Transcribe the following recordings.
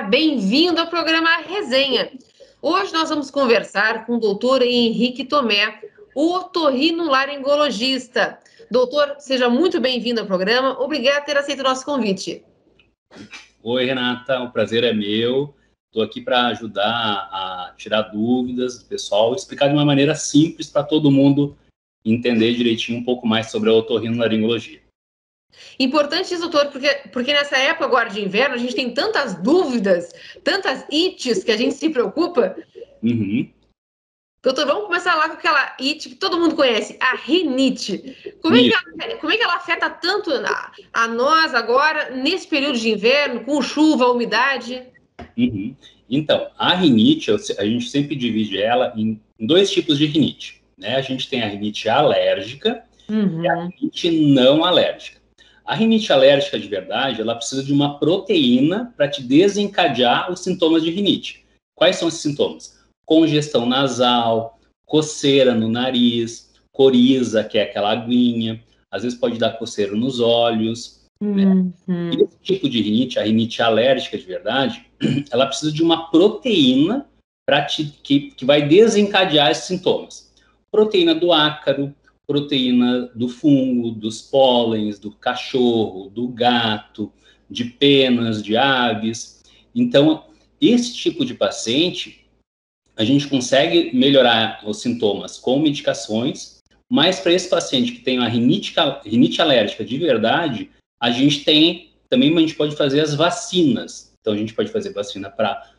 bem-vindo ao programa Resenha. Hoje nós vamos conversar com o doutor Henrique Tomé, otorrinolaringologista. Doutor, seja muito bem-vindo ao programa. Obrigado por ter aceito o nosso convite. Oi, Renata, o prazer é meu. Estou aqui para ajudar a tirar dúvidas do pessoal, explicar de uma maneira simples para todo mundo entender direitinho um pouco mais sobre a otorrinolaringologia. Importante isso, doutor, porque nessa época agora de inverno a gente tem tantas dúvidas, tantas ites que a gente se preocupa. Uhum. Doutor, vamos começar lá com aquela it que todo mundo conhece, a rinite. Como é que ela afeta tanto a nós agora, nesse período de inverno, com chuva, umidade? Uhum. Então, a rinite, a gente sempre divide ela em dois tipos de rinite, né? A gente tem a rinite alérgica e a rinite não alérgica. A rinite alérgica de verdade, ela precisa de uma proteína para te desencadear os sintomas de rinite. Quais são esses sintomas? Congestão nasal, coceira no nariz, coriza, que é aquela aguinha, às vezes pode dar coceira nos olhos, né? E esse tipo de rinite, a rinite alérgica de verdade, ela precisa de uma proteína que vai desencadear esses sintomas. Proteína do ácaro, proteína do fungo, dos pólens, do cachorro, do gato, de penas, de aves. Então, esse tipo de paciente, a gente consegue melhorar os sintomas com medicações, mas para esse paciente que tem uma rinite alérgica de verdade, a gente pode fazer as vacinas. Então, a gente pode fazer vacina para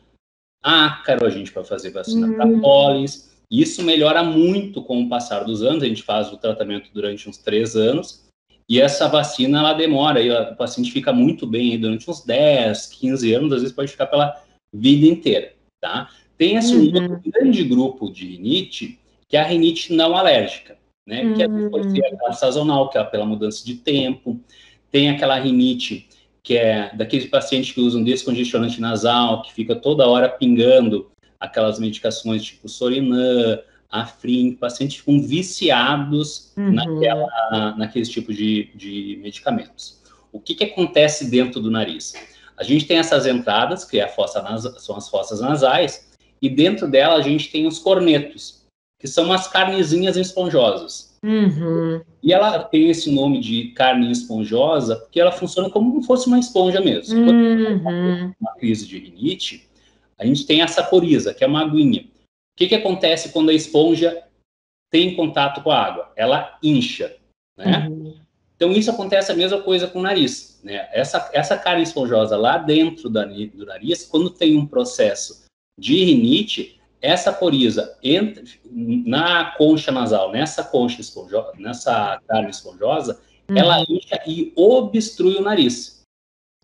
ácaro, a gente pode fazer vacina para pólen. Isso melhora muito com o passar dos anos. A gente faz o tratamento durante uns 3 anos. E essa vacina, ela demora. E o paciente fica muito bem aí durante uns 10, 15 anos. Às vezes pode ficar pela vida inteira, tá? Tem esse outro grande grupo de rinite, que é a rinite não alérgica, né? Que pode ser aquela sazonal, que é pela mudança de tempo. Tem aquela rinite que é daqueles pacientes que usam descongestionante nasal, que fica toda hora pingando aquelas medicações tipo Sorinam, Afrin, pacientes que ficam viciados naqueles tipos de medicamentos. O que acontece dentro do nariz? A gente tem essas entradas, que são as fossas nasais, e dentro dela a gente tem os cornetos, que são umas carnezinhas esponjosas. E ela tem esse nome de carne esponjosa porque ela funciona como se fosse uma esponja mesmo. Quando uma crise de rinite, a gente tem essa coriza, que é uma aguinha. O que acontece quando a esponja tem contato com a água? Ela incha, né? Então, isso acontece a mesma coisa com o nariz, né? Essa carne esponjosa lá dentro do nariz, quando tem um processo de rinite, essa coriza entra na concha nasal, nessa carne esponjosa, ela incha e obstrui o nariz,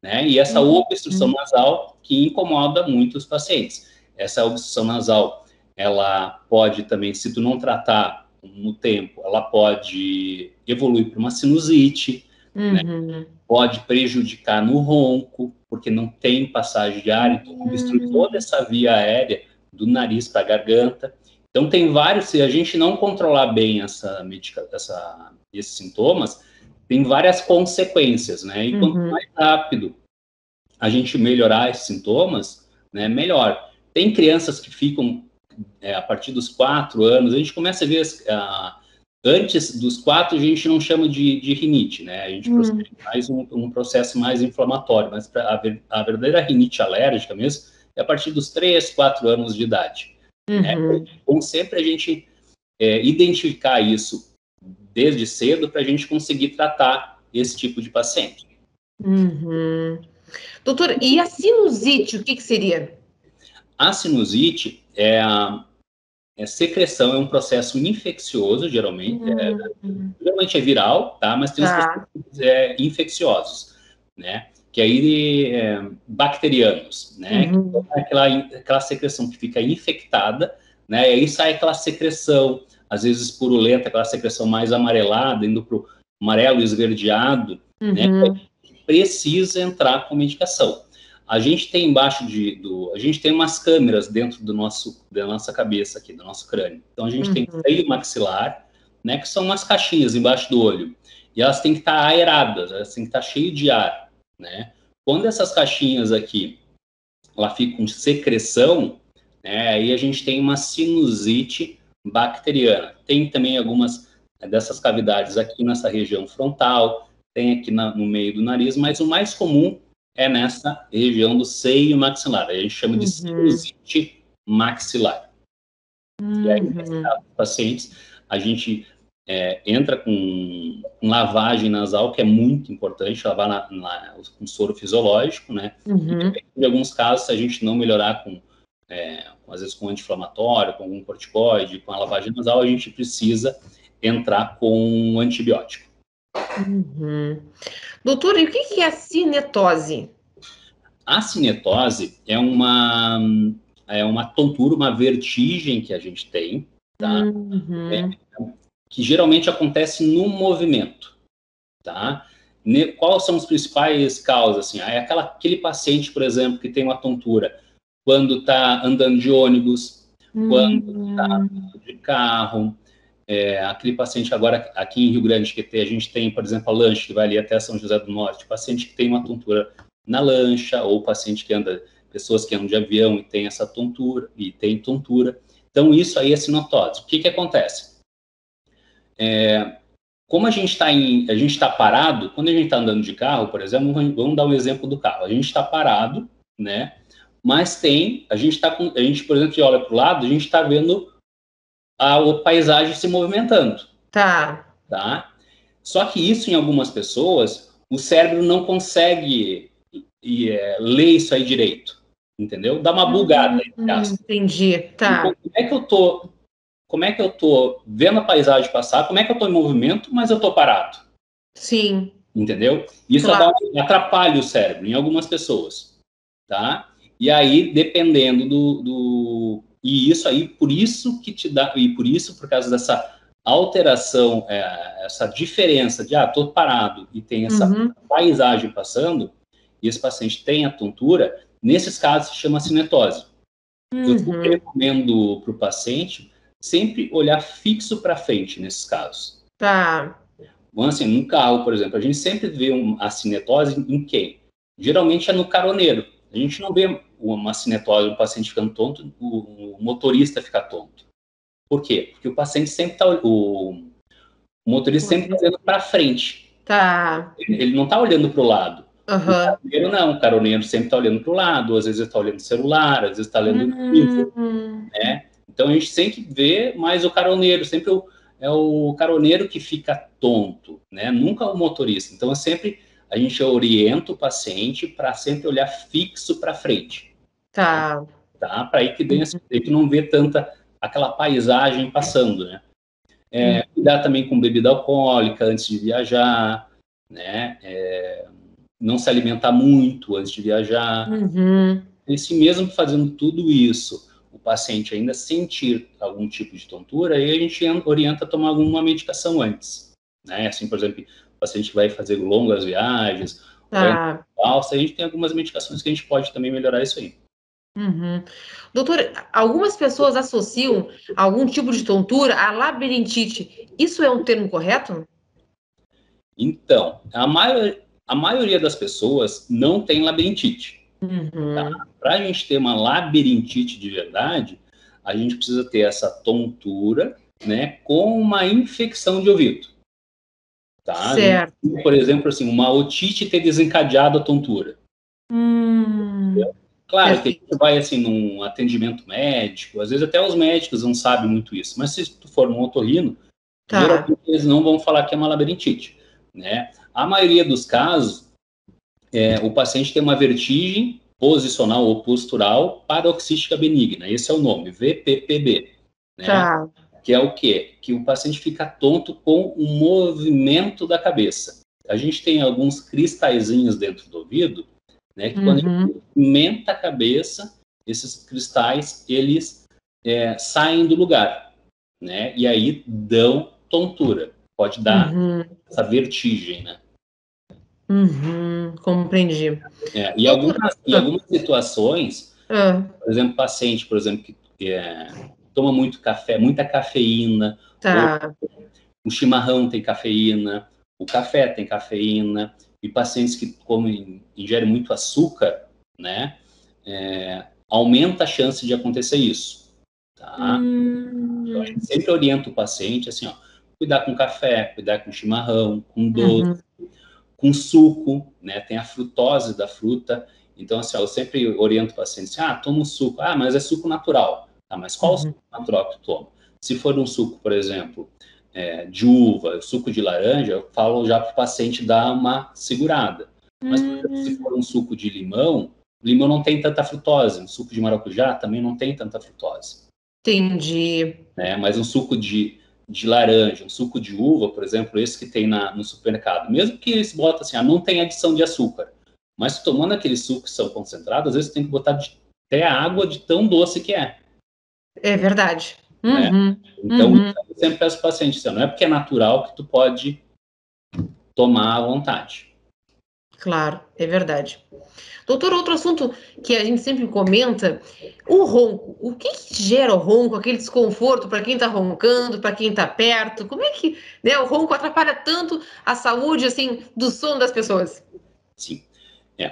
né? E essa obstrução nasal que incomoda muito os pacientes. Essa obstrução nasal, ela pode também, se tu não tratar no tempo, ela pode evoluir para uma sinusite, né? Pode prejudicar no ronco, porque não tem passagem de ar, então obstrui toda essa via aérea do nariz para a garganta. Então, tem vários, se a gente não controlar bem esses sintomas, tem várias consequências, né? E quanto mais rápido a gente melhorar esses sintomas, né, melhor. Tem crianças que ficam, a partir dos 4 anos, a gente começa a ver, antes dos 4, a gente não chama de rinite, né? A gente procede mais um processo mais inflamatório, mas a verdadeira rinite alérgica mesmo, é a partir dos 3, 4 anos de idade. Né? Bom sempre a gente identificar isso desde cedo para a gente conseguir tratar esse tipo de paciente. Doutor, e a sinusite, o que seria? A sinusite é secreção, é um processo infeccioso, geralmente. Geralmente é viral, tá? Mas tem os processos infecciosos, né? Que aí bacterianos, né? Que é aquela secreção que fica infectada, né? E aí sai aquela secreção, às vezes purulenta, aquela secreção mais amarelada, indo para o amarelo esverdeado, né? Que precisa entrar com medicação. A gente tem a gente tem umas câmeras dentro da nossa cabeça aqui, do nosso crânio. Então a gente tem freio maxilar, né? Que são umas caixinhas embaixo do olho. E elas têm que estar aeradas, elas têm que estar cheias de ar, né? Quando essas caixinhas aqui, ela fica com secreção, né, aí a gente tem uma sinusite bacteriana. Tem também algumas dessas cavidades aqui nessa região frontal, tem aqui no meio do nariz, mas o mais comum é nessa região do seio maxilar. A gente chama de sinusite maxilar. E aí, nesses pacientes, a gente entra com lavagem nasal, que é muito importante, lavar com soro fisiológico, né? E, em alguns casos, se a gente não melhorar às vezes com anti-inflamatório, com algum corticoide, com a lavagem nasal, a gente precisa entrar com antibiótico. Doutor, e o que é a cinetose? A cinetose é uma tontura, uma vertigem que a gente tem, tá? Que geralmente acontece no movimento, tá? Quais são as principais causas? Assim, é aquele paciente, por exemplo, que tem uma tontura quando está andando de ônibus, quando está andando de carro, aquele paciente agora aqui em Rio Grande, que a gente tem, por exemplo, a lancha que vai ali até São José do Norte, paciente que tem uma tontura na lancha, ou paciente que anda, pessoas que andam de avião e tem essa tontura, Então, isso aí é cinetose. O que acontece? Como a gente está parado, quando a gente está andando de carro, por exemplo, vamos dar um exemplo do carro. A gente está parado, né? Mas a gente, por exemplo, olha para o lado, a gente está vendo a paisagem se movimentando. Tá. Só que isso, em algumas pessoas, o cérebro não consegue ler isso aí direito, entendeu? Dá uma bugada. Entendi, tá. Então, como é que eu tô vendo a paisagem passar, como é que eu tô em movimento, mas eu tô parado? Sim. Entendeu? Isso atrapalha o cérebro em algumas pessoas, tá? E aí, dependendo E isso aí, por isso que te dá... E por isso, por causa dessa alteração, essa diferença de, tô parado e tem essa paisagem passando, e esse paciente tem a tontura, nesses casos se chama cinetose. Eu recomendo para o paciente sempre olhar fixo para frente nesses casos. Tá. Bom, assim, num carro, por exemplo, a gente sempre vê a cinetose em quem? Geralmente é no caroneiro. A gente não vê uma cinetose, um paciente ficando tonto, o motorista fica tonto. Por quê? Porque o paciente sempre está... O motorista sempre está olhando para frente. Tá. Ele não está olhando para o lado. O caroneiro não. O caroneiro sempre está olhando para o lado. Às vezes ele está olhando no celular, às vezes está olhando no livro, né? Então a gente sempre vê mais o caroneiro. Sempre é o caroneiro que fica tonto, né? Nunca o motorista. Então a gente orienta o paciente para sempre olhar fixo para frente. Tá. Para aí que não vê tanta aquela paisagem passando, né? Cuidar também com bebida alcoólica antes de viajar, né? Não se alimentar muito antes de viajar. E se mesmo fazendo tudo isso, o paciente ainda sentir algum tipo de tontura, aí a gente orienta a tomar alguma medicação antes, né? Assim, por exemplo, o paciente que vai fazer longas viagens, a gente tem algumas medicações que a gente pode também melhorar isso aí. Doutor, algumas pessoas associam algum tipo de tontura à labirintite. Isso é um termo correto? Então, a maioria das pessoas não tem labirintite. Tá? Para a gente ter uma labirintite de verdade, a gente precisa ter essa tontura, né, com uma infecção de ouvido. Tá? Certo. Por exemplo, assim, uma otite ter desencadeado a tontura. Claro que a gente vai assim num atendimento médico, às vezes até os médicos não sabem muito isso, mas se tu for num otorrino, geralmente eles não vão falar que é uma labirintite, né? A maioria dos casos, o paciente tem uma vertigem posicional ou postural paroxística benigna, esse é o nome, VPPB, né? Que é o quê? Que o paciente fica tonto com o movimento da cabeça. A gente tem alguns cristalzinhos dentro do ouvido, né, que quando a gente movimenta a cabeça, esses cristais, eles saem do lugar, né? E aí dão tontura. Pode dar essa vertigem, né? Compreendi. Em algumas situações, por exemplo, paciente, que toma muito café, muita cafeína, ou o chimarrão tem cafeína, o café tem cafeína, e pacientes que ingerem muito açúcar, né? aumenta a chance de acontecer isso, tá? Então, a gente sempre orienta o paciente, assim, ó, cuidar com café, cuidar com chimarrão, com doce, com suco, né? Tem a frutose da fruta. Então, assim, ó, eu sempre oriento o paciente, assim, toma um suco. Mas é suco natural. Tá, mas qual o suco natural que tu toma? Se for um suco, por exemplo, de uva, suco de laranja, eu falo já para o paciente dar uma segurada. Mas, por exemplo, se for um suco de limão, limão não tem tanta frutose. Um suco de maracujá também não tem tanta frutose. Entendi. Né? Mas um suco de laranja, um suco de uva, por exemplo, esse que tem no supermercado, mesmo que eles botam assim, não tem adição de açúcar, mas tomando aqueles sucos que são concentrados, às vezes tem que botar até a água de tão doce que é. É verdade. Né? Então, eu sempre peço ao paciente, não é porque é natural que tu pode tomar à vontade. Claro, é verdade. Doutor, outro assunto que a gente sempre comenta, o ronco. O que gera o ronco, aquele desconforto para quem está roncando, para quem está perto? Como é que, né, o ronco atrapalha tanto a saúde, assim, do sono das pessoas? Sim.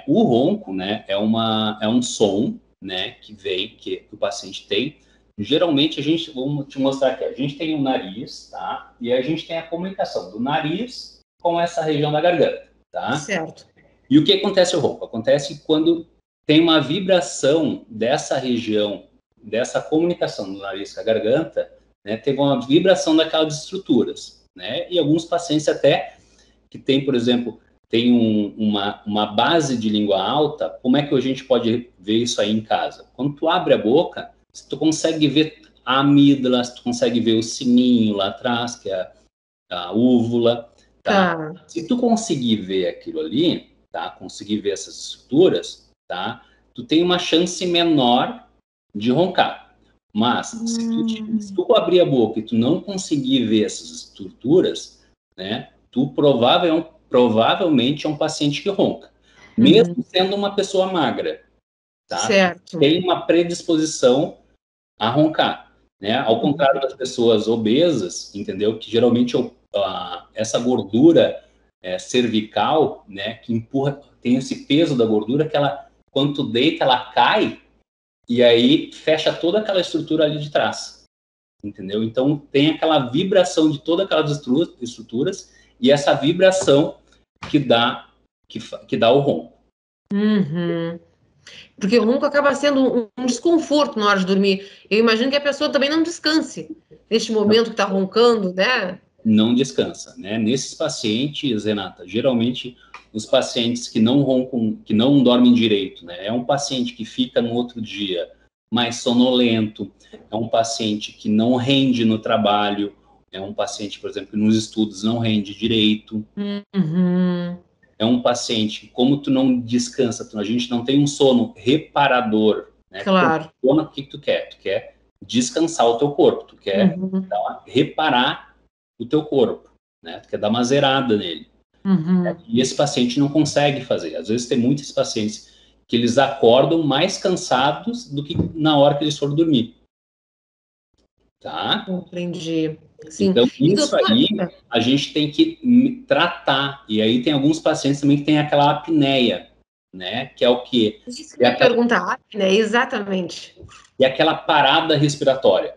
O ronco, né, é um som, né, que o paciente tem. Geralmente, vamos te mostrar aqui, a gente tem o nariz, tá? E a gente tem a comunicação do nariz com essa região da garganta, tá? Certo. E o que acontece o ronco? Acontece quando tem uma vibração dessa região, dessa comunicação do nariz com a garganta, né? Teve uma vibração daquelas estruturas, né? E alguns pacientes até que tem, por exemplo, tem uma base de língua alta, como é que a gente pode ver isso aí em casa? Quando tu abre a boca, tu consegue ver a amígdala, tu consegue ver o sininho lá atrás, que é a úvula, tá? Se tu conseguir ver aquilo ali, tá? Conseguir ver essas estruturas, tá? Tu tem uma chance menor de roncar. Mas se tu abrir a boca e tu não conseguir ver essas estruturas, né? Tu provavelmente é um paciente que ronca, mesmo sendo uma pessoa magra, tá? Certo. Tem uma predisposição a roncar, né? Ao contrário das pessoas obesas, entendeu? Que geralmente essa gordura cervical, né? Que empurra, tem esse peso da gordura que ela, quando tu deita, ela cai e aí fecha toda aquela estrutura ali de trás, entendeu? Então tem aquela vibração de todas aquelas estruturas e essa vibração que dá o ronco. Porque o ronco acaba sendo um desconforto na hora de dormir. Eu imagino que a pessoa também não descanse neste momento que está roncando, né? Não descansa, né? Nesses pacientes, Renata, geralmente os pacientes que não roncam, que não dormem direito, né? É um paciente que fica no outro dia mais sonolento, é um paciente que não rende no trabalho, é um paciente, por exemplo, que nos estudos não rende direito. É um paciente que, como tu não descansa, a gente não tem um sono reparador, né? Claro. O que tu quer? Tu quer descansar o teu corpo, tu quer reparar o teu corpo, né? Tu quer dar uma zerada nele. E esse paciente não consegue fazer. Às vezes tem muitos pacientes que eles acordam mais cansados do que na hora que eles foram dormir. Tá? Entendi. Sim. Então, E, isso doutor, aí a gente tem que tratar. E aí tem alguns pacientes também que têm aquela apneia, né? Que é o quê? Isso que eu ia perguntar, né? Exatamente. E aquela parada respiratória,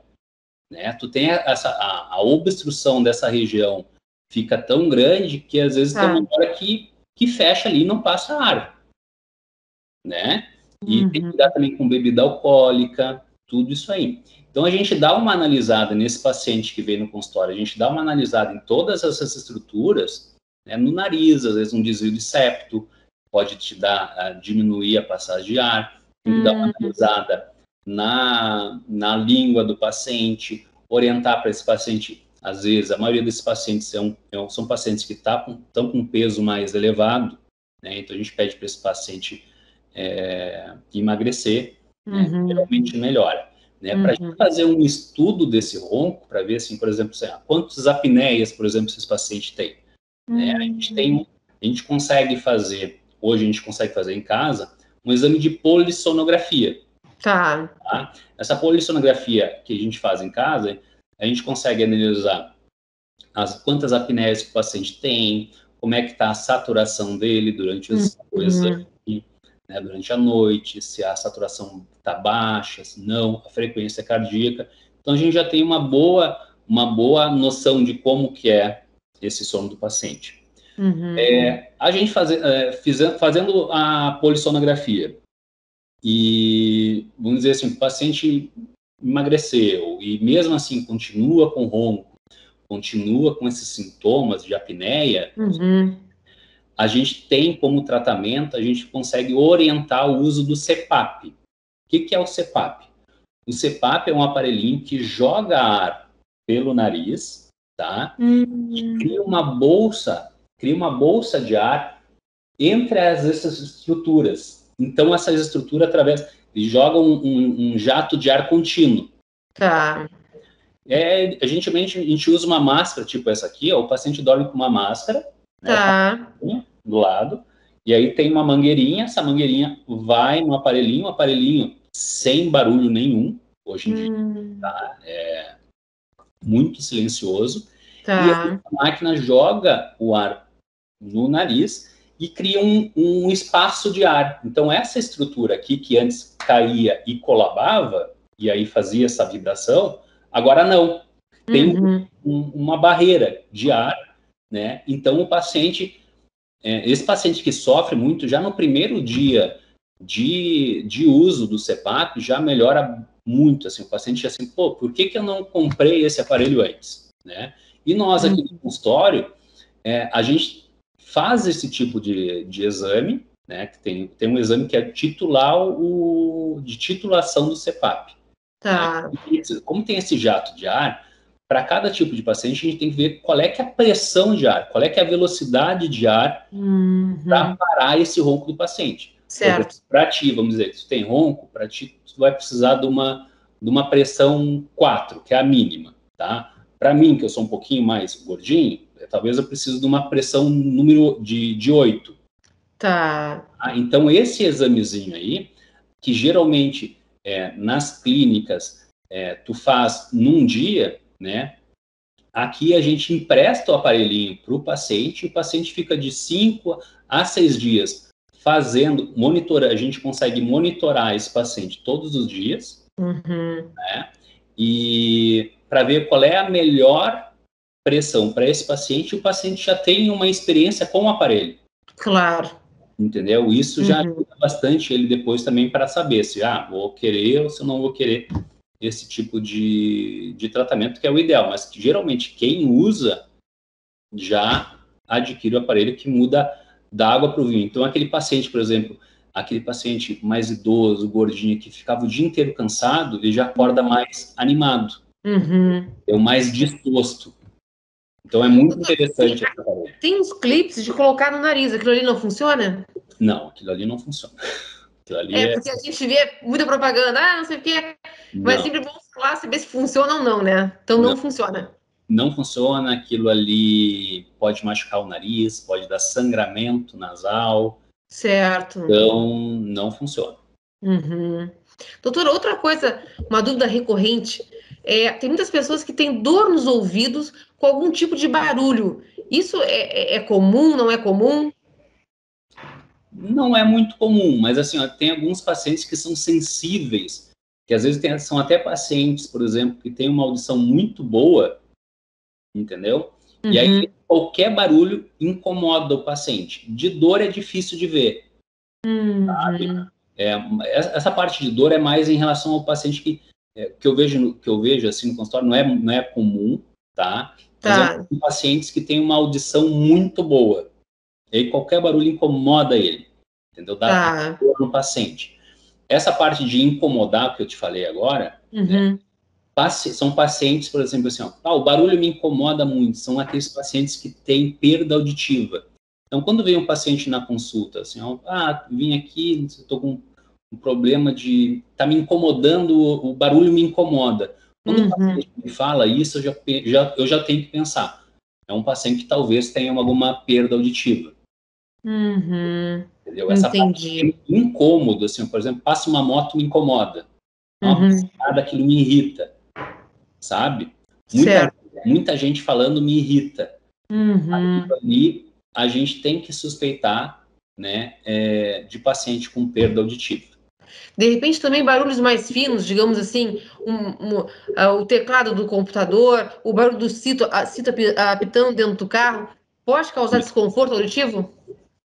né? Tu tem a obstrução dessa região fica tão grande que às vezes tem uma hora que fecha ali e não passa ar, né? E tem que cuidar também com bebida alcoólica, tudo isso aí. Então, a gente dá uma analisada nesse paciente que vem no consultório, a gente dá uma analisada em todas essas estruturas, né, no nariz, às vezes um desvio de septo, pode te dar, diminuir a passagem de ar, tem que dar uma analisada na língua do paciente, orientar para esse paciente, às vezes, a maioria desses pacientes são pacientes que estão com peso mais elevado, né, então a gente pede para esse paciente emagrecer, né, geralmente melhora. Né, para a gente fazer um estudo desse ronco, para ver, assim, por exemplo, quantas apneias, por exemplo, esses pacientes têm. Né? A gente consegue fazer, hoje a gente consegue fazer em casa, um exame de polissonografia. Tá? Essa polissonografia que a gente faz em casa, a gente consegue analisar quantas apneias que o paciente tem, como é que está a saturação dele durante o exame, né, durante a noite, se a saturação está baixa, se não, a frequência cardíaca. Então, a gente já tem uma boa noção de como que é esse sono do paciente. A gente fazendo a polissonografia e, vamos dizer assim, o paciente emagreceu e mesmo assim continua com ronco, continua com esses sintomas de apneia, a gente tem como tratamento, a gente consegue orientar o uso do CPAP. O que é o CPAP? O CPAP é um aparelhinho que joga ar pelo nariz, tá? E cria uma bolsa de ar entre essas estruturas. Então, essas estruturas jogam um jato de ar contínuo. Tá. A gente usa uma máscara, tipo essa aqui, ó, o paciente dorme com uma máscara, tá, né, do lado, e aí tem uma mangueirinha, essa mangueirinha vai no aparelhinho, um aparelhinho sem barulho nenhum, hoje em dia, tá? É muito silencioso, e aí a máquina joga o ar no nariz e cria um espaço de ar. Então, essa estrutura aqui, que antes caía e colabava, e aí fazia essa vibração, agora não. Tem uma barreira de ar, né? Então, o paciente, esse paciente que sofre muito, já no primeiro dia de uso do CPAP, já melhora muito, assim, o paciente já assim, pô, por que eu não comprei esse aparelho antes, né? E nós aqui no consultório, a gente faz esse tipo de exame, né? Que tem um exame que é de titulação do CPAP. Tá. Né? Como tem esse jato de ar, para cada tipo de paciente a gente tem que ver qual é que é a pressão de ar, qual é que é a velocidade de ar para parar esse ronco do paciente. Certo. Para ti, vamos dizer, se tu tem ronco, para ti tu vai precisar de uma pressão 4, que é a mínima, tá? Para mim, que eu sou um pouquinho mais gordinho, talvez eu precise de uma pressão número de 8. Tá. Então, esse examezinho aí, que geralmente nas clínicas tu faz num dia, né? Aqui a gente empresta o aparelhinho para o paciente fica de 5 a 6 dias fazendo, a gente consegue monitorar esse paciente todos os dias, né? E para ver qual é a melhor pressão para esse paciente, o paciente já tem uma experiência com o aparelho. Claro. Entendeu? Isso já ajuda bastante ele depois também para saber se vou querer ou se eu não vou querer esse tipo de tratamento, que é o ideal. Mas geralmente quem usa já adquire o aparelho que muda da água para o vinho. Então aquele paciente, por exemplo, aquele paciente mais idoso, gordinho, que ficava o dia inteiro cansado, ele já acorda mais animado. É mais disposto. Então é muito interessante esse aparelho. Tem uns clipes de colocar no nariz, aquilo ali não funciona? Não, aquilo ali não funciona. Aquilo ali porque a gente vê muita propaganda, não sei o quê, mas sempre vamos falar, saber se funciona ou não, né? Então não funciona. Não funciona, aquilo ali pode machucar o nariz, pode dar sangramento nasal. Certo. Então, não funciona. Doutora, outra coisa, uma dúvida recorrente, tem muitas pessoas que têm dor nos ouvidos com algum tipo de barulho. Isso é comum, não é comum? Não é muito comum, mas assim, tem alguns pacientes que são sensíveis, que às vezes são até pacientes, por exemplo, que têm uma audição muito boa, entendeu? E aí qualquer barulho incomoda o paciente. De dor é difícil de ver, sabe? Essa parte de dor é mais em relação ao paciente que eu vejo assim no consultório, não é comum, tá? Mas tem pacientes que têm uma audição muito boa. E aí qualquer barulho incomoda ele, entendeu? Dá dor no paciente. Essa parte de incomodar que eu te falei agora, né, são pacientes, por exemplo, assim, o barulho me incomoda muito, são aqueles pacientes que têm perda auditiva. Então, quando vem um paciente na consulta, assim, vim aqui, estou com um problema tá me incomodando, o barulho me incomoda. Quando o paciente me fala isso, eu já tenho que pensar. É um paciente que talvez tenha alguma perda auditiva. Entendeu? Essa parte incômodo, assim, por exemplo, passa uma moto me incomoda. Nada, aquilo me irrita, sabe? Muita gente falando me irrita. Ali a gente tem que suspeitar né, de paciente com perda auditiva. De repente, também barulhos mais finos, digamos assim, o teclado do computador, o barulho do cito apitando dentro do carro, pode causar desconforto auditivo?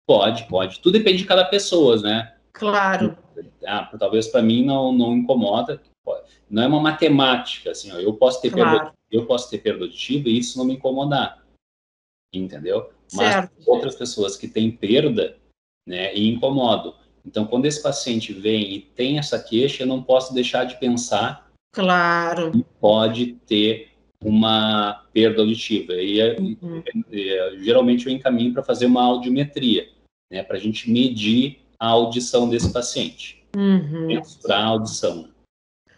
Pode. Tudo depende de cada pessoa, né? Claro. Talvez para mim não incomoda. Não é uma matemática, assim, ó, eu posso ter perda auditiva e isso não me incomodar, entendeu? Certo. Mas outras pessoas que têm perda, né, e incomodam. Então, quando esse paciente vem e tem essa queixa, eu não posso deixar de pensar que pode ter uma perda auditiva. Geralmente eu encaminho para fazer uma audiometria, né, para a gente medir a audição desse paciente, mensurar a audição.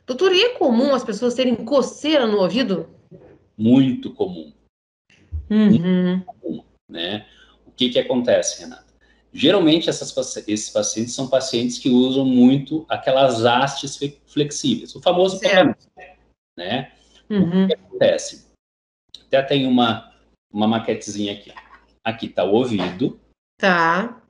Doutor, e é comum as pessoas terem coceira no ouvido? Muito comum. Muito comum, né? O que acontece, Renata? Geralmente, esses pacientes são pacientes que usam muito aquelas hastes flexíveis, o famoso cotonete, né? O que acontece? Até tem uma maquetezinha aqui. Aqui está o ouvido. Tá.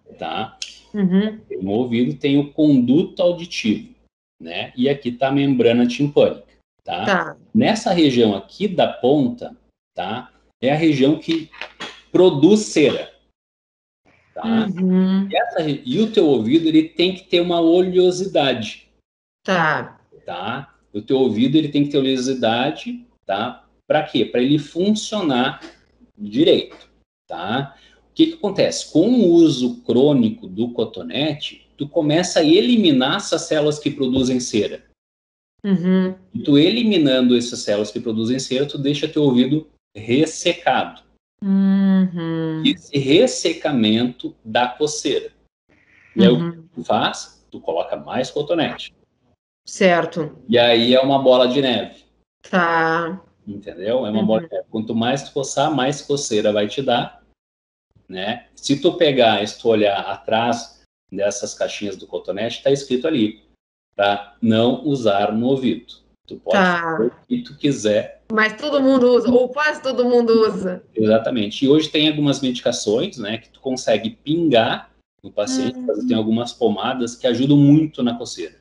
No ouvido tem o conduto auditivo, né? E aqui está a membrana timpânica, tá? Nessa região aqui da ponta, tá? É a região que produz cera, tá? E o teu ouvido, ele tem que ter uma oleosidade. Tá? O teu ouvido, ele tem que ter oleosidade, tá? Para quê? Para ele funcionar direito, tá? O que acontece? Com o uso crônico do cotonete, tu começa a eliminar essas células que produzem cera. E tu eliminando essas células que produzem cera, tu deixa teu ouvido ressecado. E esse ressecamento dá coceira. E aí o que tu faz? Tu coloca mais cotonete. Certo. E aí é uma bola de neve. Tá. Entendeu? É uma bola de neve. Quanto mais tu coçar, mais coceira vai te dar, né? Se tu olhar atrás dessas caixinhas do cotonete, está escrito ali, para não usar no ouvido. Tu pode fazer o que tu quiser. Mas todo mundo usa, ou quase todo mundo usa. Exatamente. E hoje tem algumas medicações, né, que tu consegue pingar no paciente, tem algumas pomadas que ajudam muito na coceira,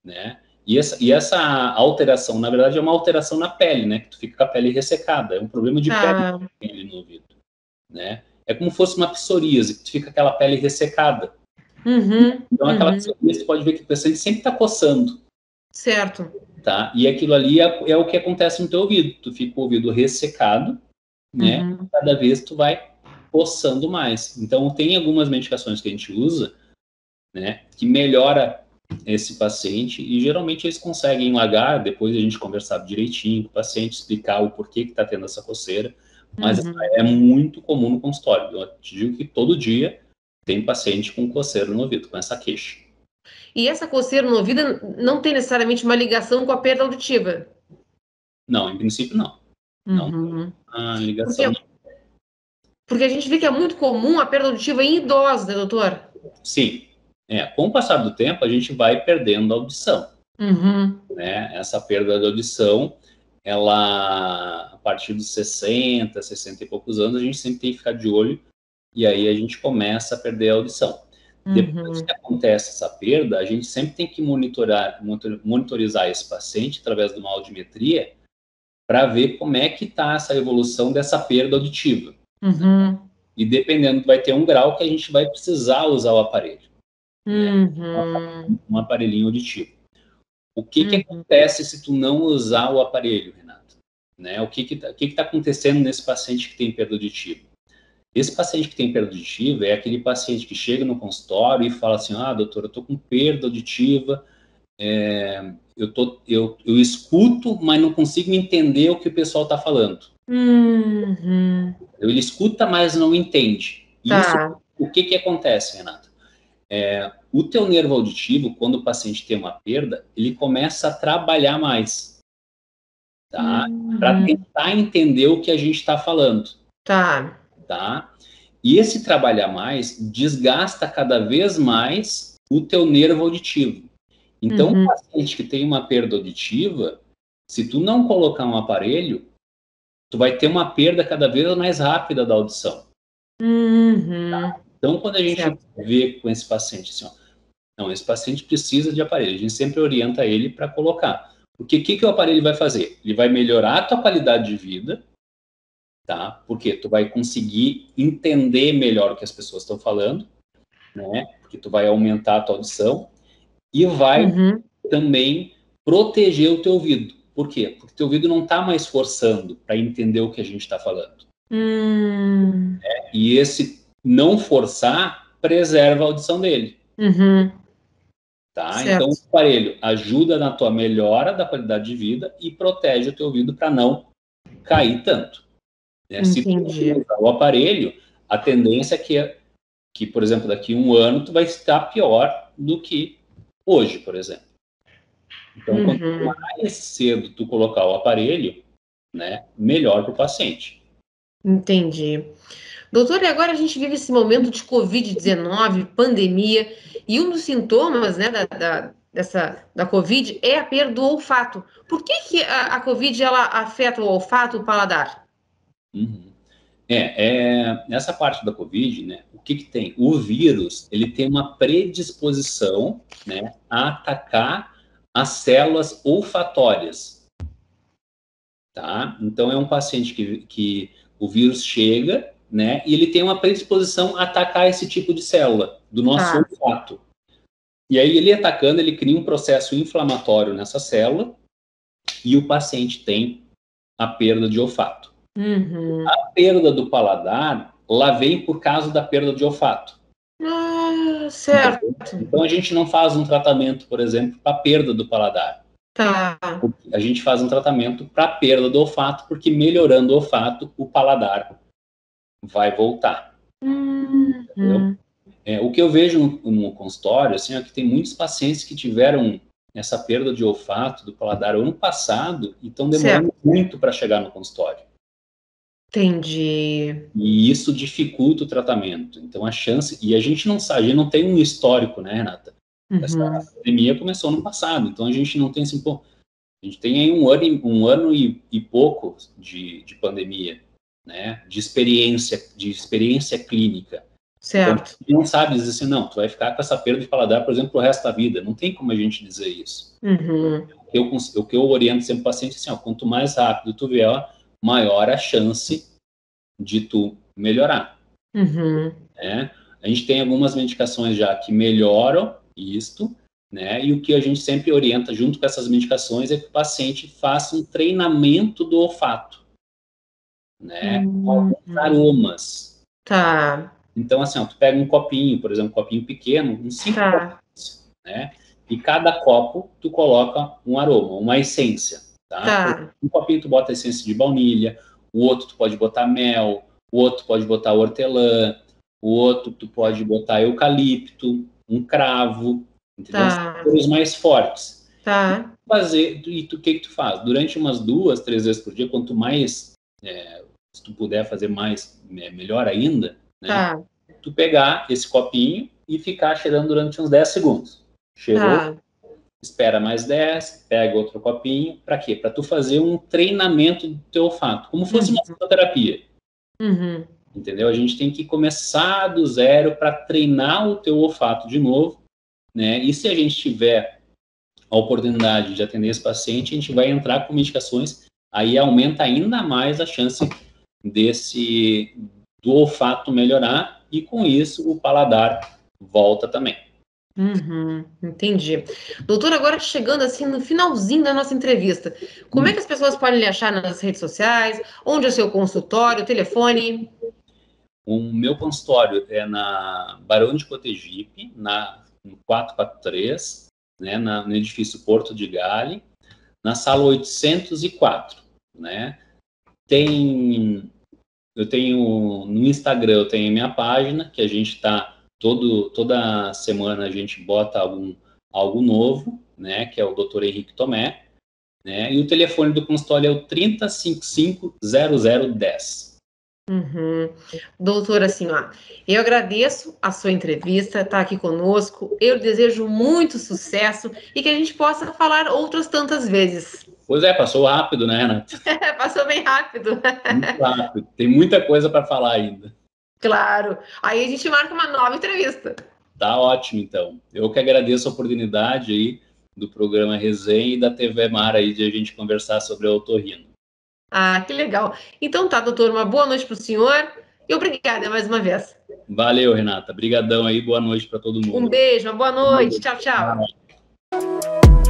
né? E essa alteração, na verdade, é uma alteração na pele, né? Que tu fica com a pele ressecada. É um problema de pele no ouvido, né? É como se fosse uma psoríase, que tu fica com aquela pele ressecada. Então, aquela psoríase, tu pode ver que o paciente sempre está coçando. Certo. Tá? E aquilo ali é o que acontece no teu ouvido. Tu fica com o ouvido ressecado, né? Cada vez tu vai coçando mais. Então, tem algumas medicações que a gente usa, né? Que melhora esse paciente e geralmente eles conseguem largar, depois a gente conversar direitinho com o paciente, explicar o porquê que está tendo essa coceira, mas é muito comum no consultório. Eu te digo que todo dia tem paciente com coceira no ouvido, com essa queixa. E essa coceira no ouvido não tem necessariamente uma ligação com a perda auditiva? Não, em princípio não. Não tem a ligação. Porque a gente vê que é muito comum a perda auditiva em idosos, né, doutor? Sim. Com o passar do tempo, a gente vai perdendo a audição. Né? Essa perda de audição, ela, a partir dos 60, 60 e poucos anos, a gente sempre tem que ficar de olho e aí a gente começa a perder a audição. Depois que acontece essa perda, a gente sempre tem que monitorizar esse paciente através de uma audiometria para ver como é que está essa evolução dessa perda auditiva. E dependendo, vai ter um grau que a gente vai precisar usar o aparelho. Um aparelhinho auditivo. O que acontece se tu não usar o aparelho, Renato? Né? O que está acontecendo nesse paciente que tem perda auditiva? Esse paciente que tem perda auditiva é aquele paciente que chega no consultório e fala assim, doutor, eu estou com perda auditiva, eu escuto, mas não consigo entender o que o pessoal está falando. Ele escuta, mas não entende. Isso, o que acontece, Renato? O teu nervo auditivo, quando o paciente tem uma perda, ele começa a trabalhar mais, tá? Para tentar entender o que a gente está falando. Tá? E esse trabalhar mais desgasta cada vez mais o teu nervo auditivo. Então, o paciente que tem uma perda auditiva, se tu não colocar um aparelho, tu vai ter uma perda cada vez mais rápida da audição. Tá? Então, quando a gente vê com esse paciente assim, ó, não, esse paciente precisa de aparelho, a gente sempre orienta ele para colocar. Porque o que o aparelho vai fazer? Ele vai melhorar a tua qualidade de vida, tá? Porque tu vai conseguir entender melhor o que as pessoas estão falando, né? Porque tu vai aumentar a tua audição e vai também proteger o teu ouvido. Por quê? Porque o teu ouvido não está mais forçando para entender o que a gente está falando. E esse não forçar preserva a audição dele. Tá? Então, o aparelho ajuda na tua melhora da qualidade de vida e protege o teu ouvido para não cair tanto. Né? Se tu usar o aparelho, a tendência é que, por exemplo, daqui a um ano, tu vai estar pior do que hoje, por exemplo. Então, quanto mais cedo tu colocar o aparelho, né, melhor para o paciente. Entendi. Doutor, e agora a gente vive esse momento de Covid-19, pandemia, e um dos sintomas, né, da Covid é a perda do olfato. Por que a Covid ela afeta o olfato, o paladar? Nessa parte da Covid, né, o que tem? O vírus, ele tem uma predisposição, né, a atacar as células olfatórias, tá? Então, é um paciente que o vírus chega, né, e ele tem uma predisposição a atacar esse tipo de célula do nosso olfato. E aí, ele atacando, ele cria um processo inflamatório nessa célula e o paciente tem a perda de olfato. A perda do paladar, lá vem por causa da perda de olfato. Certo. Então, a gente não faz um tratamento, por exemplo, para perda do paladar. A gente faz um tratamento para perda do olfato, porque melhorando o olfato, o paladar vai voltar. O que eu vejo no consultório, assim, é que tem muitos pacientes que tiveram essa perda de olfato do paladar ano passado e estão demorando muito para chegar no consultório. Entendi. E isso dificulta o tratamento. Então, a chance... E a gente não sabe, a gente não tem um histórico, né, Renata? Essa pandemia começou no passado, então a gente não tem assim, pô, a gente tem aí um ano e pouco de pandemia, né, de experiência clínica. Certo. Então, não sabe dizer assim, não, tu vai ficar com essa perda de paladar, por exemplo, pro resto da vida. Não tem como a gente dizer isso. O que eu oriento sempre o paciente é assim, ó, quanto mais rápido tu vier, maior a chance de tu melhorar. Né? A gente tem algumas medicações já que melhoram isto, né? E o que a gente sempre orienta junto com essas medicações é que o paciente faça um treinamento do olfato, né? Com aromas. Então, assim, ó, tu pega um copinho, por exemplo, um copinho pequeno, uns 5 copos, né? E cada copo tu coloca um aroma, uma essência, tá? Um copinho tu bota a essência de baunilha, o outro tu pode botar mel, o outro pode botar hortelã, o outro tu pode botar eucalipto, um cravo, entendeu? Os mais fortes. E o que tu faz? Durante umas 2, 3 vezes por dia, quanto mais, se tu puder fazer mais, melhor ainda, né? Tu pegar esse copinho e ficar cheirando durante uns 10 segundos. Cheirou, espera mais 10, pega outro copinho. Para quê? Para tu fazer um treinamento do teu olfato, como fosse uma fisioterapia. Entendeu? A gente tem que começar do zero para treinar o teu olfato de novo, né? E se a gente tiver a oportunidade de atender esse paciente, a gente vai entrar com medicações, aí aumenta ainda mais a chance do olfato melhorar e com isso o paladar volta também. Entendi. Doutor, agora chegando assim no finalzinho da nossa entrevista, como é que as pessoas podem lhe achar nas redes sociais? Onde é o seu consultório, telefone? O meu consultório é na Barão de Cotegipe, no 443, né, no edifício Porto de Gale, na sala 804, né? Eu tenho no Instagram, eu tenho a minha página, que a gente está toda semana a gente bota algo novo, né, que é o Dr. Henrique Tomé, né? E o telefone do consultório é o 3055-0010. Doutor, assim, ó, eu agradeço a sua entrevista, tá aqui conosco. Eu desejo muito sucesso e que a gente possa falar outras tantas vezes. Pois é, passou rápido, né, Ana? Passou bem rápido. Muito rápido. Tem muita coisa para falar ainda. Claro. Aí a gente marca uma nova entrevista. Tá ótimo, então. Eu que agradeço a oportunidade aí do programa Resenha e da TV Mar aí de a gente conversar sobre o otorrino. Ah, que legal. Então tá, doutor, uma boa noite para o senhor e obrigada mais uma vez. Valeu, Renata. Brigadão aí, boa noite para todo mundo. Um beijo, uma boa noite. Tchau, tchau.